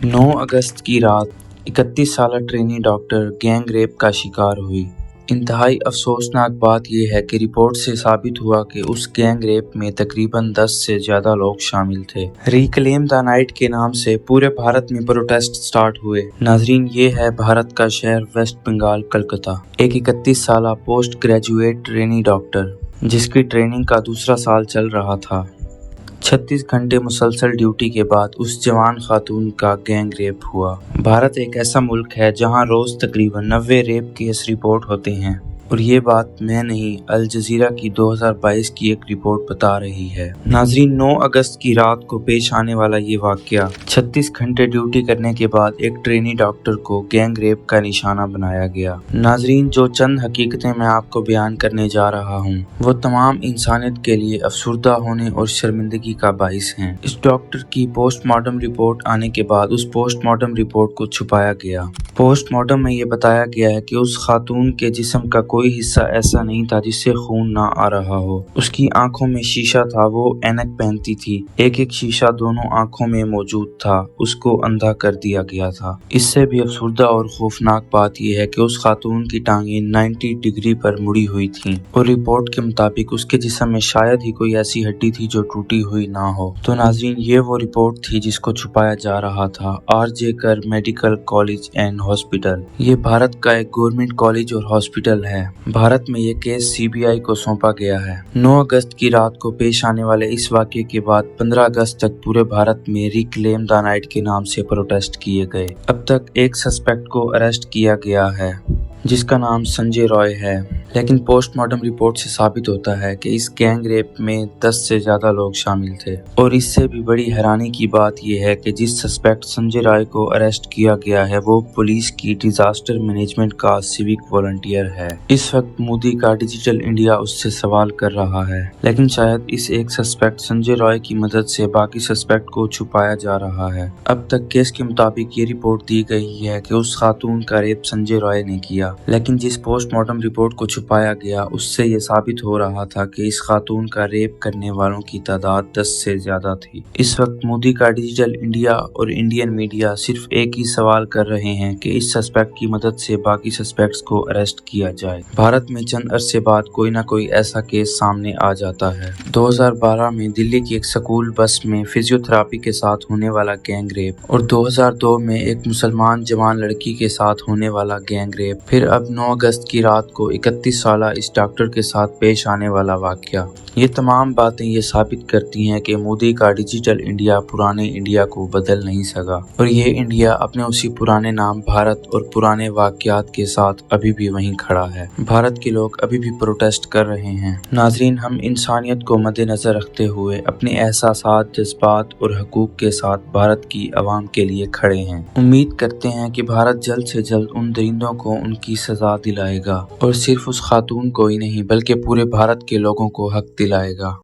9 अगस्त की रात 31 साला ट्रेनी डॉक्टर गैंग रेप का शिकार हुई। इंतहाई अफसोसनाक बात यह है कि रिपोर्ट से साबित हुआ कि उस गैंग रेप में तकरीबन 10 से ज्यादा लोग शामिल थे। रिक्लेम द नाइट के नाम से पूरे भारत में प्रोटेस्ट स्टार्ट हुए। नाजरीन, ये है भारत का शहर वेस्ट बंगाल कलकत्ता। एक 31 साला पोस्ट ग्रेजुएट ट्रेनी डॉक्टर जिसकी ट्रेनिंग का दूसरा साल चल रहा था, 36 घंटे मुसलसल ड्यूटी के बाद उस जवान खातून का गैंग रेप हुआ। भारत एक ऐसा मुल्क है जहां रोज तकरीबन 90 रेप केस रिपोर्ट होते हैं, और ये बात मैं नहीं, अल जजीरा की 2022 की एक रिपोर्ट बता रही है। नाजरीन, 9 अगस्त की रात को पेश आने वाला ये वाकया 36 घंटे ड्यूटी करने के बाद एक ट्रेनी डॉक्टर को गैंग रेप का निशाना बनाया गया। नाजरीन, जो चंद हकीकतें मैं आपको बयान करने जा रहा हूँ वो तमाम इंसानियत के लिए अफसुर्दा होने और शर्मिंदगी का बाइस हैं। इस डॉक्टर की पोस्टमार्टम रिपोर्ट आने के बाद उस पोस्टमार्टम रिपोर्ट को छुपाया गया। पोस्टमार्टम में ये बताया गया है कि उस खातून के जिस्म का कोई हिस्सा ऐसा नहीं था जिससे खून ना आ रहा हो। उसकी आंखों में शीशा था, वो ऐनक पहनती थी, एक एक शीशा दोनों आंखों में मौजूद था, उसको अंधा कर दिया गया था। इससे भी अफसुर्दा और खौफनाक बात यह है कि उस खातून की टांगें 90 डिग्री पर मुड़ी हुई थीं, और रिपोर्ट के मुताबिक उसके जिस्म में शायद ही कोई ऐसी हड्डी थी जो टूटी हुई ना हो। तो नाजरीन, ये वो रिपोर्ट थी जिसको छुपाया जा रहा था। आरजे कर मेडिकल कॉलेज एंड हॉस्पिटल, ये भारत का एक गवर्नमेंट कॉलेज और हॉस्पिटल है। भारत में ये केस सीबीआई को सौंपा गया है। 9 अगस्त की रात को पेश आने वाले इस वाकये के बाद 15 अगस्त तक पूरे भारत में रिक्लेम द नाइट के नाम से प्रोटेस्ट किए गए। अब तक एक सस्पेक्ट को अरेस्ट किया गया है जिसका नाम संजय रॉय है, लेकिन पोस्टमार्टम रिपोर्ट से साबित होता है कि इस गैंग रेप में 10 से ज्यादा लोग शामिल थे। और इससे भी बड़ी हैरानी की बात यह है कि जिस सस्पेक्ट संजय रॉय को अरेस्ट किया गया है वो पुलिस की डिजास्टर मैनेजमेंट का सिविक वॉलंटियर है। इस वक्त मोदी का डिजिटल इंडिया उससे सवाल कर रहा है, लेकिन शायद इस एक सस्पेक्ट संजय रॉय की मदद से बाकी सस्पेक्ट को छुपाया जा रहा है। अब तक केस के मुताबिक ये रिपोर्ट दी गई है कि उस खातून का रेप संजय रॉय ने किया, लेकिन जिस पोस्टमार्टम रिपोर्ट को छुपाया गया उससे ये साबित हो रहा था कि इस खातून का रेप करने वालों की तादाद 10 से ज्यादा थी। इस वक्त मोदी का डिजिटल इंडिया और इंडियन मीडिया सिर्फ एक ही सवाल कर रहे हैं कि इस सस्पेक्ट की मदद से बाकी सस्पेक्ट्स को अरेस्ट किया जाए। भारत में चंद अरसे बाद कोई ना कोई ऐसा केस सामने आ जाता है। 2012 में दिल्ली की एक स्कूल बस में फिजियोथेरापी के साथ होने वाला गैंग रेप, और 2002 में एक मुसलमान जवान लड़की के साथ होने वाला गैंग रेप, फिर अब 9 अगस्त की रात को 31 साला इस डॉक्टर के साथ पेश आने वाला वाकया। ये तमाम बातें ये साबित करती हैं कि मोदी का डिजिटल इंडिया पुराने इंडिया को बदल नहीं सका, और ये इंडिया अपने उसी पुराने नाम भारत और पुराने वाकयात के साथ अभी भी वहीं खड़ा है। भारत के लोग अभी भी प्रोटेस्ट कर रहे हैं। नाजरीन, हम इंसानियत को मद्देनजर रखते हुए अपने एहसासात, जज्बात और हकूक के साथ भारत की आवाम के लिए खड़े हैं। उम्मीद करते हैं कि भारत जल्द से जल्द उन दरिंदों को उनकी सजा दिलाएगा, और सिर्फ उस खातून को ही नहीं बल्कि पूरे भारत के लोगों को हक दिलाएगा।